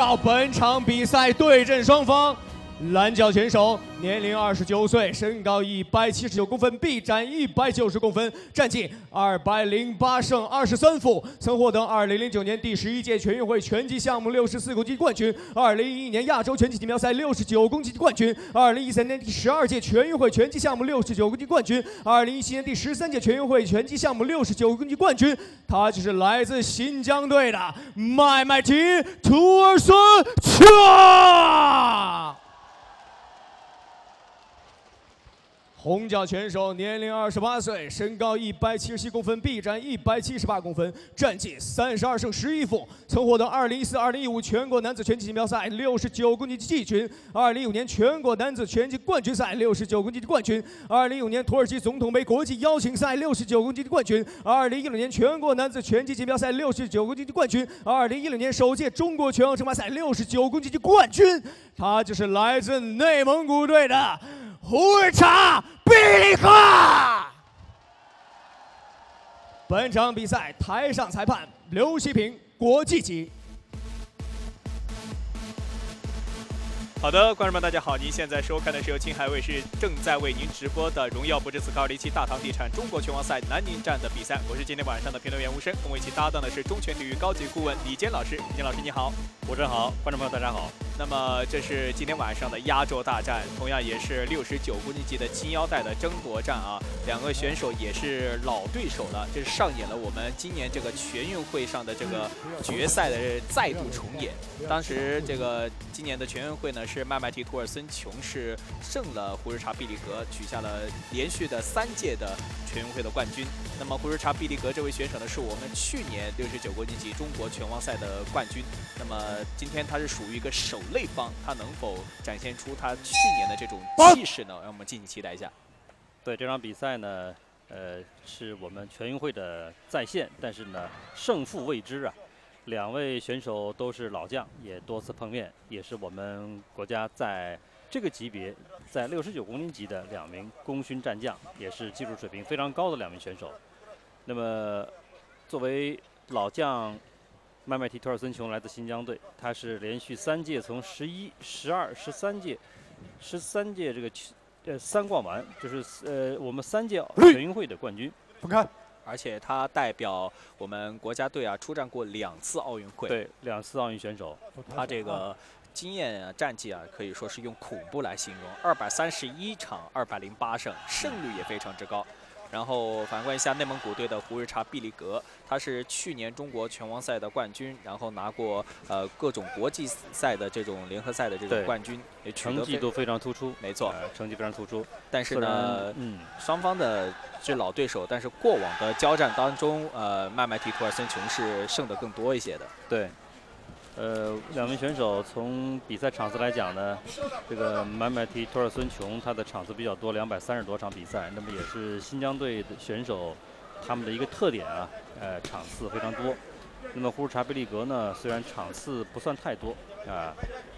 到本场比赛对阵双方，蓝角选手年龄29岁，身高179公分，臂展190公分，战绩208胜23负，曾获得2009年第11届全运会拳击项目64公斤冠军，2011年亚洲拳击锦标赛69公斤冠军，2013年第12届全运会拳击项目69公斤冠军，2017年第13届全运会拳击项目69公斤冠军，他就是来自新疆队的麦麦提图尔孙强。 红角选手年龄28岁，身高177公分，臂展178公分，战绩32胜11负，曾获得2014、2015全国男子拳击锦标赛69公斤级季军，2015年全国男子拳击冠军赛69公斤级冠军，2015年土耳其总统杯国际邀请赛69公斤级冠军，2016年全国男子拳击锦标赛69公斤级冠军，2016年首届中国拳王争霸赛69公斤级冠军，他就是来自内蒙古队的 胡尔查比利克。本场比赛台上裁判刘希平，国际级。 好的，观众们，大家好！您现在收看的是由青海卫视正在为您直播的荣耀不知此刻2017大唐地产中国拳王赛南宁站的比赛。我是今天晚上的评论员吴声，跟我一起搭档的是中拳体育高级顾问李坚老师。李坚老师，你好！吴声好，观众朋友大家好。那么这是今天晚上的压轴大战，同样也是69公斤级的金腰带的争夺战啊！两个选手也是老对手了，这是上演了我们今年这个全运会上的这个决赛的再度重演。当时这个今年的全运会呢， 是麦麦提图尔孙琼是胜了胡日查毕利格，取下了连续的3届的全运会的冠军。那么胡日查毕利格这位选手呢，是我们去年69公斤级中国拳王赛的冠军。那么今天他是属于一个守擂方，他能否展现出他去年的这种气势呢？让我们敬请期待一下。对这场比赛呢，是我们全运会的再现，但是呢，胜负未知啊。 两位选手都是老将，也多次碰面，也是我们国家在这个级别，在69公斤级的2名功勋战将，也是技术水平非常高的2名选手。那么，作为老将，麦麦提图尔孙琼来自新疆队，他是连续3届从11、12、13届这个3冠王，就是我们3届全运会的冠军。分开。 而且他代表我们国家队啊出战过2次奥运会，对，2次奥运选手，他这个经验啊、战绩啊，可以说是用恐怖来形容，231场208胜，胜率也非常之高。然后反观一下内蒙古队的胡日查毕利格，他是去年中国拳王赛的冠军，然后拿过各种国际赛的这种联合赛的这种冠军，也成绩都非常突出，没错，成绩非常突出。但是呢，双方的 是老对手，但是过往的交战当中，麦麦提图尔孙琼是胜得更多一些的。对， 2名选手从比赛场次来讲呢，这个麦麦提图尔孙琼他的场次比较多，230多场比赛，那么也是新疆队的选手他们的一个特点啊，场次非常多。那么胡日查毕利格呢，虽然场次不算太多啊，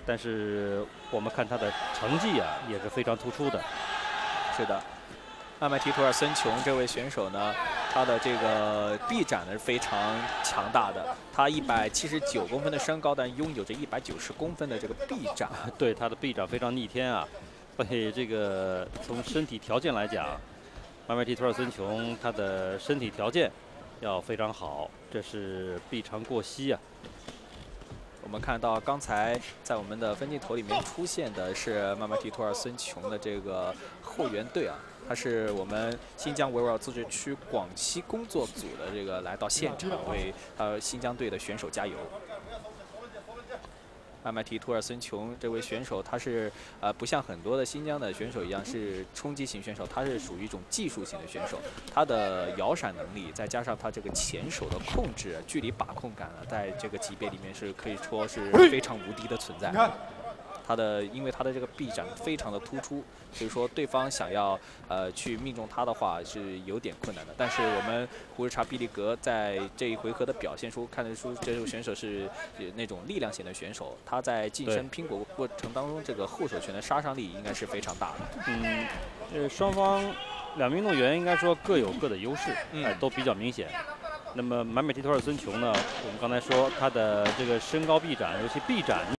但是我们看他的成绩啊也是非常突出的。是的，麦麦提图尔孙琼这位选手呢， 他的这个臂展呢是非常强大的，他179公分的身高，但拥有着190公分的这个臂展。对，他的臂展非常逆天啊！所以这个从身体条件来讲，麦麦提图尔孙琼他的身体条件要非常好，这是臂长过膝啊。 我们看到刚才在我们的分镜头里面出现的是麦麦提图尔孙琼的这个后援队啊，他是我们新疆维吾尔自治区广西工作组的这个来到现场为新疆队的选手加油。麦麦提图尔孙琼这位选手，他是不像很多的新疆的选手一样是冲击型选手，他是属于一种技术型的选手。他的摇闪能力，再加上他这个前手的控制、距离把控感呢，在这个级别里面是可以说是非常无敌的存在。 因为他的这个臂展非常的突出，所以说对方想要去命中他的话是有点困难的。但是我们胡日查毕利格在这一回合的表现出看得出，这位选手是那种力量型的选手，他在近身拼搏过程当中，这个后手拳的杀伤力应该是非常大的。双方2名运动员应该说各有各的优势，都比较明显。那么麦麦提图尔孙琼呢，我们刚才说他的这个身高臂展，尤其臂展。